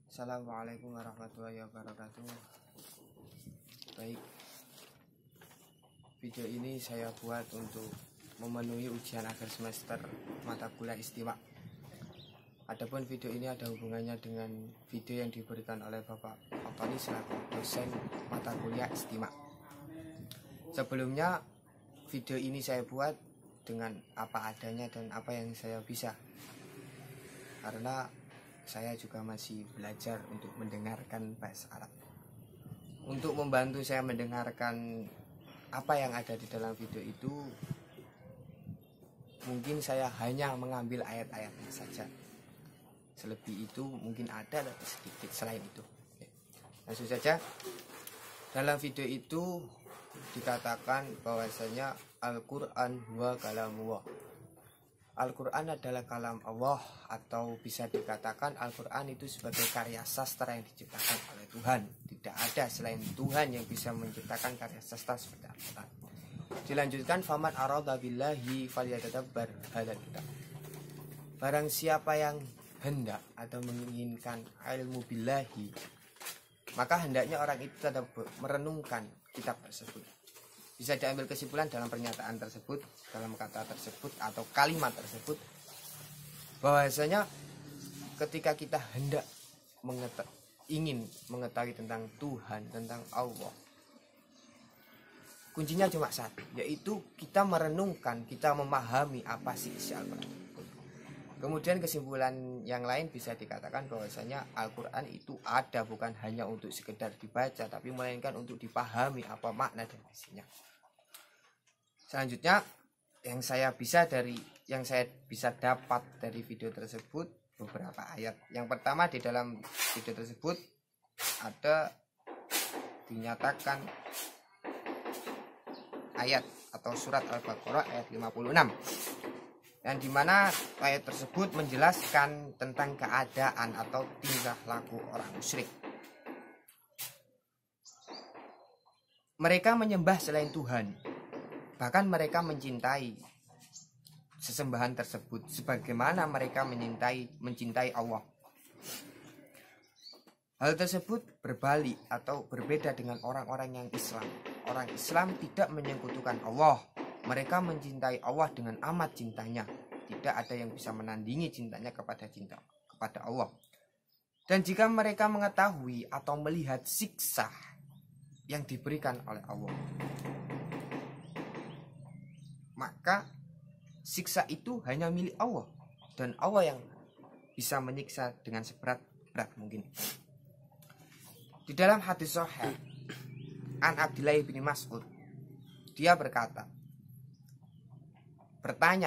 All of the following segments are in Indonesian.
Assalamualaikum warahmatullahi wabarakatuh. Baik, video ini saya buat untuk memenuhi ujian akhir semester mata kuliah istimewa. Adapun video ini ada hubungannya dengan video yang diberikan oleh Bapak Antoni selaku dosen mata kuliah istimewa. Sebelumnya video ini saya buat dengan apa adanya dan apa yang saya bisa, karena saya juga masih belajar untuk mendengarkan bahasa Arab. Untuk membantu saya mendengarkan apa yang ada di dalam video itu, mungkin saya hanya mengambil ayat-ayatnya saja. Selebih itu mungkin ada tapi sedikit selain itu. Langsung saja. Dalam video itu dikatakan bahwasanya Al-Quran huwa kalamullah. Al-Quran adalah kalam Allah, atau bisa dikatakan Al-Quran itu sebagai karya sastra yang diciptakan oleh Tuhan. Tidak ada selain Tuhan yang bisa menciptakan karya sastra seperti Al-Quran. Dilanjutkan, faman arada billahi falyatadabbar hadzal kitab. Barang siapa yang hendak atau menginginkan ilmu billahi, maka hendaknya orang itu tetap merenungkan kitab tersebut. Bisa diambil kesimpulan dalam pernyataan tersebut, dalam kata tersebut atau kalimat tersebut, bahwasanya ketika kita hendak ingin mengetahui tentang Tuhan, tentang Allah, kuncinya cuma satu, yaitu kita merenungkan, kita memahami apa sih isi Al-Quran. Kemudian kesimpulan yang lain bisa dikatakan bahwasanya Al-Quran itu ada bukan hanya untuk sekedar dibaca, tapi melainkan untuk dipahami apa makna dan isinya. Selanjutnya yang saya bisa dapat dari video tersebut beberapa ayat. Yang pertama, di dalam video tersebut ada dinyatakan ayat atau surat Al-Baqarah ayat 56. Yang dimana ayat tersebut menjelaskan tentang keadaan atau tingkah laku orang musyrik. Mereka menyembah selain Tuhan. Bahkan mereka mencintai sesembahan tersebut sebagaimana mereka mencintai Allah. Hal tersebut berbalik atau berbeda dengan orang-orang yang Islam. Orang Islam tidak menyekutukan Allah. Mereka mencintai Allah dengan amat cintanya. Tidak ada yang bisa menandingi cintanya kepada Allah. Dan jika mereka mengetahui atau melihat siksa yang diberikan oleh Allah, maka siksa itu hanya milik Allah, dan Allah yang bisa menyiksa dengan seberat-berat mungkin. Di dalam hadis sahih an Abdullah bin Mas'ud, dia bertanya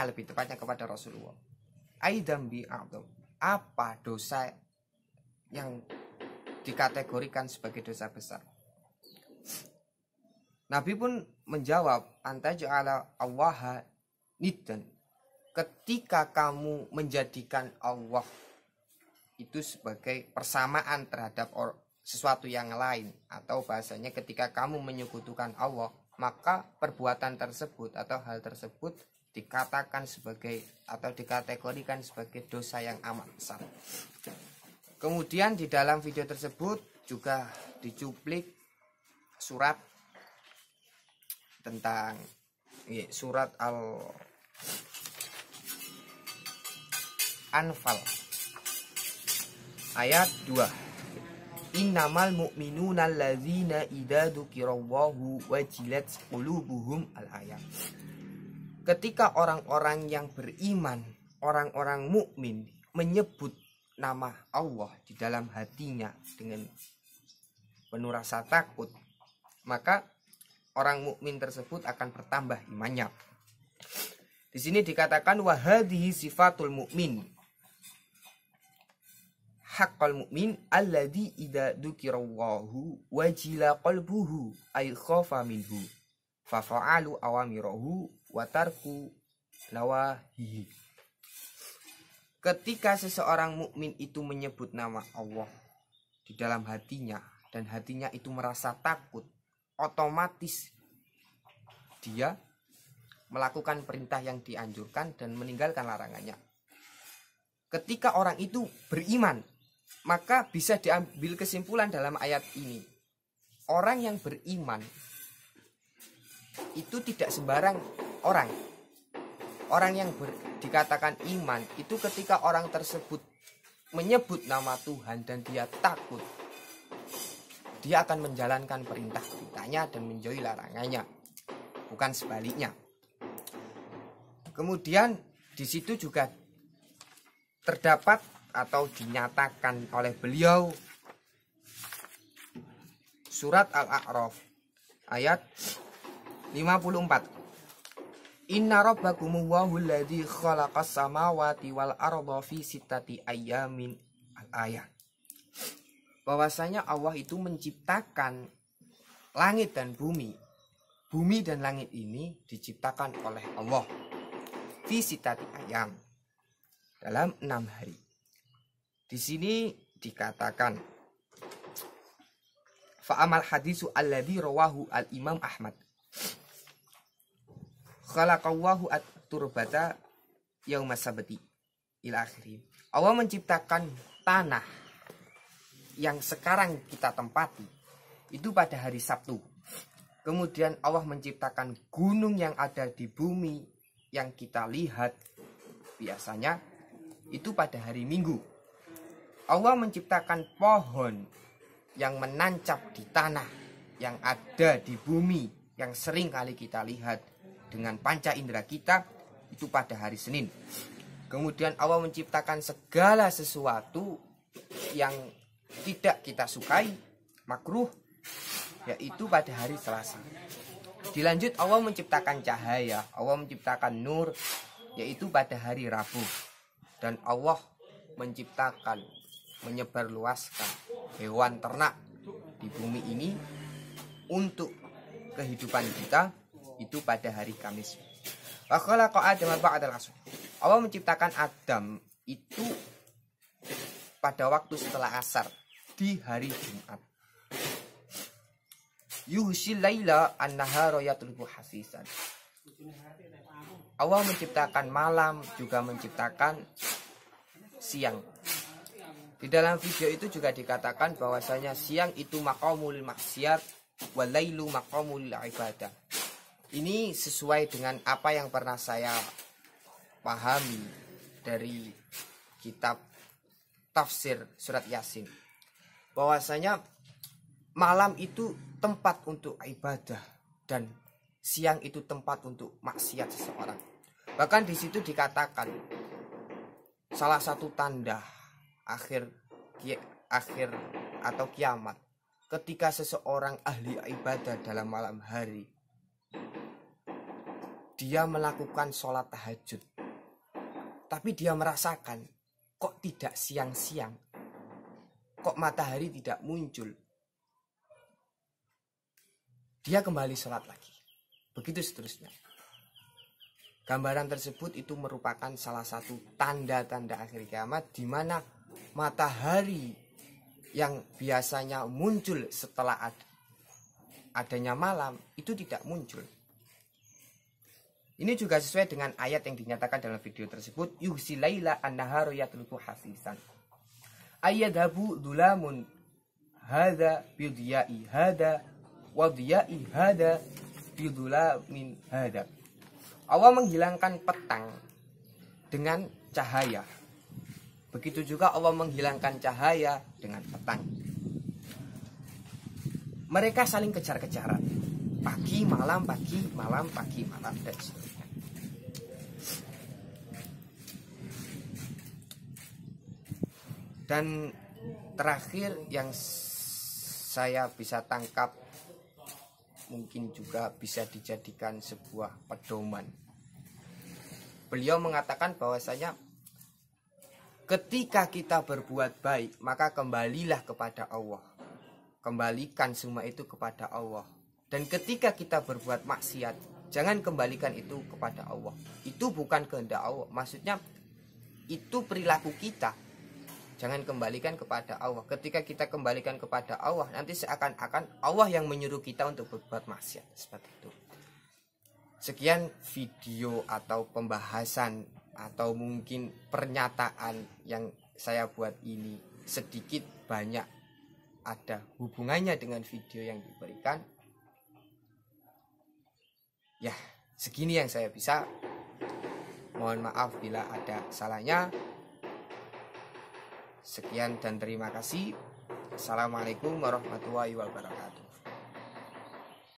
lebih tepatnya kepada Rasulullah, aidam bi a'dham, apa dosa yang dikategorikan sebagai dosa besar? Nabi pun menjawab, antaj'ala Allaha niddan, ketika kamu menjadikan Allah itu sebagai persamaan terhadap sesuatu yang lain, atau bahasanya ketika kamu menyekutukan Allah, maka perbuatan tersebut atau hal tersebut dikatakan sebagai atau dikategorikan sebagai dosa yang amat besar. Kemudian di dalam video tersebut juga dicuplik surat tentang surat Al-Anfal ayat 2. Innamal mu'minuna alladzina idza dzukirallahu wajilat qulubuhum al-ayat. Ketika orang-orang yang beriman, orang-orang mukmin menyebut nama Allah di dalam hatinya dengan penuh rasa takut, maka orang mukmin tersebut akan bertambah imannya. Di sini dikatakan wahadihi sifatul mukmin. Haqqal mukmin alladzi idza dzukirallahu wajila qalbuhu ay khafa minhu fa fa'alu awamirahu wa tarku nawahihi. Ketika seseorang mukmin itu menyebut nama Allah di dalam hatinya dan hatinya itu merasa takut, otomatis dia melakukan perintah yang dianjurkan dan meninggalkan larangannya. Ketika orang itu beriman, Maka bisa diambil kesimpulan dalam ayat ini, orang yang beriman itu tidak sembarang orang. Orang yang dikatakan iman itu ketika orang tersebut menyebut nama Tuhan dan dia takut, dia akan menjalankan perintah-perintahnya dan menjauhi larangannya, bukan sebaliknya. Kemudian di situ juga terdapat atau dinyatakan oleh beliau surat Al-A'raf ayat 54. Inna rabbakumullahu alladzi khalaqas samawati wal arda fi sittati ayyamin, al-ayat. Bahwasanya Allah itu menciptakan langit dan bumi. Bumi dan langit ini diciptakan oleh Allah fi sittati ayyam, dalam 6 hari. Di sini dikatakan fa'amal hadisu alladzi rawahu al-Imam Ahmad. Khalaqallahu at-turbata yaumas sabti ila akhirih. Allah menciptakan tanah yang sekarang kita tempati itu pada hari Sabtu. Kemudian Allah menciptakan gunung yang ada di bumi yang kita lihat biasanya itu pada hari Minggu. Allah menciptakan pohon yang menancap di tanah yang ada di bumi yang sering kali kita lihat dengan panca indera kita itu pada hari Senin. Kemudian Allah menciptakan segala sesuatu yang tidak kita sukai, makruh, yaitu pada hari Selasa. Dilanjut Allah menciptakan cahaya, Allah menciptakan nur, yaitu pada hari Rabu. Dan Allah menciptakan, menyebarluaskan hewan ternak di bumi ini untuk kehidupan kita itu pada hari Kamis. Wa khalaqa Adama ba'dal asr. Allah menciptakan Adam itu pada waktu setelah asar di hari Jumat. Yuhsil laila an-nahara yatlubu hasisan. Allah menciptakan malam, juga menciptakan siang. Di dalam video itu juga dikatakan bahwasanya siang itu maqamul maksiat, wal lailu maqamul ibadah. Ini sesuai dengan apa yang pernah saya pahami dari kitab tafsir surat Yasin. Bahwasanya malam itu tempat untuk ibadah dan siang itu tempat untuk maksiat seseorang. Bahkan di situ dikatakan salah satu tanda akhir atau kiamat ketika seseorang ahli ibadah dalam malam hari dia melakukan sholat tahajud, tapi dia merasakan kok tidak siang-siang, kok matahari tidak muncul. Dia kembali sholat lagi. Begitu seterusnya. Gambaran tersebut itu merupakan salah satu tanda-tanda akhir kiamat, di mana matahari yang biasanya muncul setelah adanya malam itu tidak muncul. Ini juga sesuai dengan ayat yang dinyatakan dalam video tersebut, yuhsi laila an-naharu yatlubu hasisan. Ayyadhabu dhulamun hadza bidiyai hadza wa diyai hadza bidhulamin hadza. Allah menghilangkan petang dengan cahaya. Begitu juga Allah menghilangkan cahaya dengan petang. Mereka saling kejar-kejaran. Pagi, malam, pagi, malam, pagi, malam, dan seterusnya. Dan terakhir yang saya bisa tangkap, mungkin juga bisa dijadikan sebuah pedoman. Beliau mengatakan bahwasanya ketika kita berbuat baik, maka kembalilah kepada Allah. Kembalikan semua itu kepada Allah. Dan ketika kita berbuat maksiat, jangan kembalikan itu kepada Allah. Itu bukan kehendak Allah. Maksudnya itu perilaku kita. Jangan kembalikan kepada Allah. Ketika kita kembalikan kepada Allah, nanti seakan-akan Allah yang menyuruh kita untuk berbuat maksiat. Seperti itu. Sekian video atau pembahasan atau mungkin pernyataan yang saya buat ini. sedikit banyak ada hubungannya dengan video yang diberikan. Ya, segini yang saya bisa. Mohon maaf bila ada salahnya. Sekian dan terima kasih. Assalamualaikum warahmatullahi wabarakatuh.